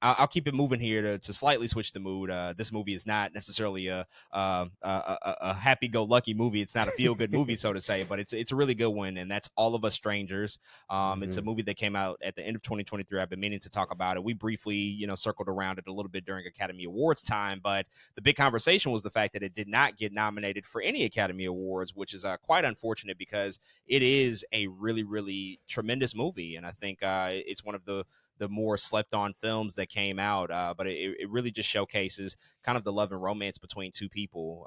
I'll keep it moving here to slightly switch the mood. This movie is not necessarily a happy-go-lucky movie. It's not a feel-good movie, so to say, but it's a really good one, and that's All of Us Strangers. It's a Hmm. movie that came out at the end of 2023. I've been meaning to talk about it. We briefly, circled around it a little bit during Academy Awards time, but the big conversation was the fact that it did not get nominated for any Academy Awards, which is quite unfortunate because it is a really, really tremendous movie, and I think it's one of the more slept on films that came out. But it really just showcases kind of the love and romance between two people.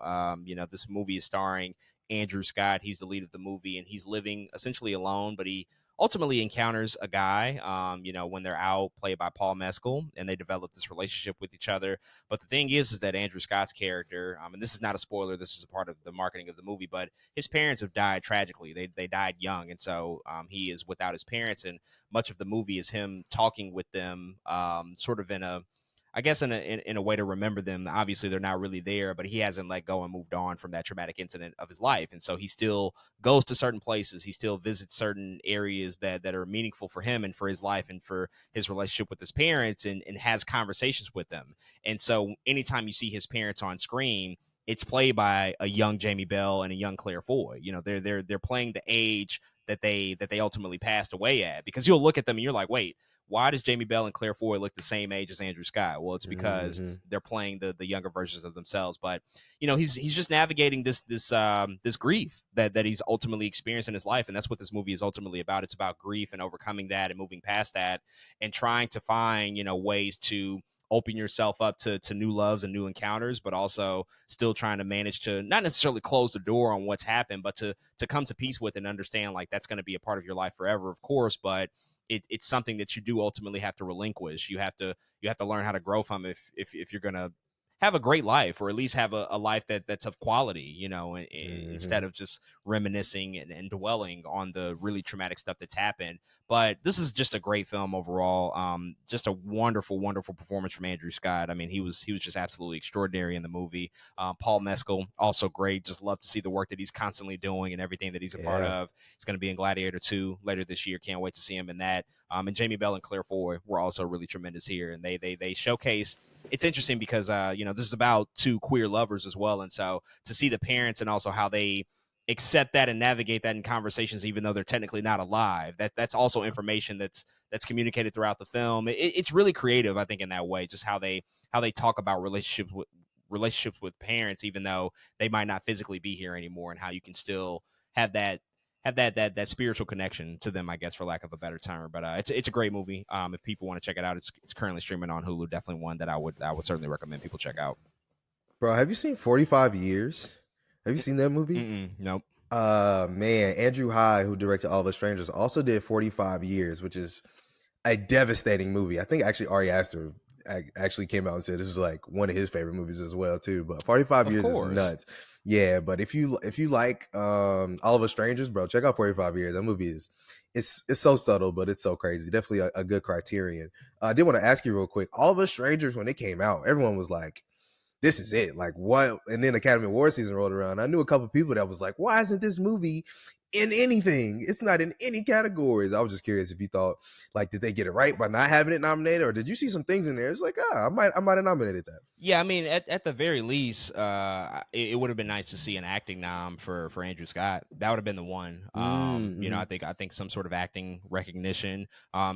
This movie is starring Andrew Scott. He's the lead of the movie, and he's living essentially alone, but he ultimately encounters a guy, when they're out, played by Paul Mescal, and they develop this relationship with each other. But the thing is that Andrew Scott's character, and this is not a spoiler, this is a part of the marketing of the movie, but his parents have died tragically. They died young, and so he is without his parents, and much of the movie is him talking with them, sort of in a, I guess, in a way to remember them. Obviously, they're not really there, but he hasn't let go and moved on from that traumatic incident of his life, and so he still goes to certain places. He still visits certain areas that are meaningful for him and for his life and for his relationship with his parents, and has conversations with them. And so, anytime you see his parents on screen, it's played by a young Jamie Bell and a young Claire Foy. They're playing the age that they ultimately passed away at, because you'll look at them and you're like, wait, why does Jamie Bell and Claire Foy look the same age as Andrew Scott? Well, it's because Hmm. they're playing the younger versions of themselves. But he's just navigating this grief that he's ultimately experienced in his life, and that's what this movie is ultimately about. It's about grief and overcoming that and moving past that, and trying to find ways to open yourself up to new loves and new encounters, but also still trying to manage to not necessarily close the door on what's happened, but to come to peace with and understand, like, that's going to be a part of your life forever, of course, but it's something that you do ultimately have to relinquish. You have to learn how to grow from, if you're gonna have a great life, or at least have a life that's of quality, instead Hmm. of just reminiscing and dwelling on the really traumatic stuff that's happened. But this is just a great film overall. Just a wonderful, wonderful performance from Andrew Scott. I mean, he was just absolutely extraordinary in the movie. Paul Mescal, also great. Just love to see the work that he's constantly doing and everything that he's a part Yeah. of. He's going to be in Gladiator 2 later this year. Can't wait to see him in that. And Jamie Bell and Claire Foy were also really tremendous here, and they showcase. It's interesting because this is about two queer lovers as well, and so to see the parents and also how they accept that and navigate that in conversations, even though they're technically not alive. That's also information that's communicated throughout the film. It's really creative, I think, in that way, just how they talk about relationships with parents, even though they might not physically be here anymore, and how you can still have that spiritual connection to them, I guess, for lack of a better term. But it's a great movie. If people want to check it out, it's currently streaming on Hulu. Definitely one that I would certainly recommend people check out. Bro, have you seen 45 Years? Have you seen that movie? Nope. Man, Andrew High, who directed All of Us Strangers, also did 45 Years, which is a devastating movie. I think actually Ari Aster actually came out and said this was like one of his favorite movies as well too. But 45 Of Years is course. nuts. Yeah, but if you like All of Us Strangers, bro, check out 45 Years. That movie is it's so subtle, but it's so crazy. Definitely a good criterion. I did want to ask you real quick. All of Us Strangers, when it came out, everyone was like, this is it. Like, what? And then Academy Award season rolled around. I knew a couple people that was like, why isn't this movie in anything? It's not in any categories. I was just curious if you thought, like, did they get it right by not having it nominated, or did you see some things in there? It's like, I might have nominated that. Yeah, I mean, at the very least, it would have been nice to see an acting nom for Andrew Scott. That would have been the one. Mm-hmm. I think some sort of acting recognition.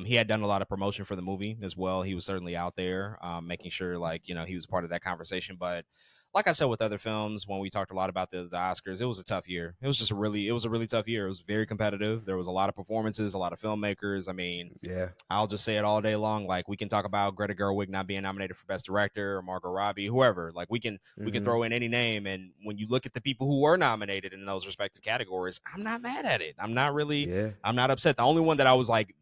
He had done a lot of promotion for the movie as well. He was certainly out there, making sure, like, he was part of that conversation. But like I said, with other films, when we talked a lot about the Oscars, it was a tough year. It was a really tough year. It was very competitive. There was a lot of performances, a lot of filmmakers. I mean, Yeah. I'll just say it all day long. Like, we can talk about Greta Gerwig not being nominated for Best Director, or Margot Robbie, whoever. Like, we can Mm-hmm. throw in any name, and when you look at the people who were nominated in those respective categories, I'm not mad at it. Yeah. I'm not upset. The only one that I was like,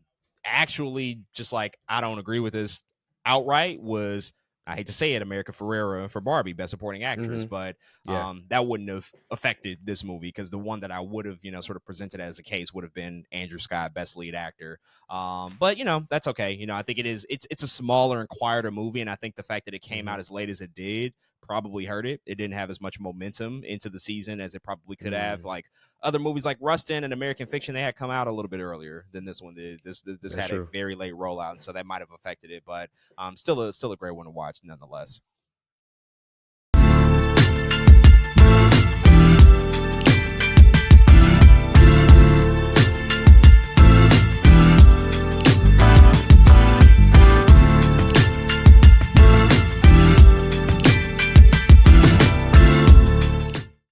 actually, just like, I don't agree with this outright was, I hate to say it, America Ferrera for Barbie, Best Supporting Actress, Mm-hmm. but Yeah. that wouldn't have affected this movie, because the one that I would have, sort of presented as a case would have been Andrew Scott, Best Lead Actor. But that's okay. I think it's a smaller and quieter movie, and I think the fact that it came Mm-hmm. out as late as it did probably hurt it. It didn't have as much momentum into the season as it probably could have. Mm, Like other movies like Rustin and American Fiction, they had come out a little bit earlier than this one did. This that's had a true. very late rollout, and so that might have affected it. But still a great one to watch nonetheless.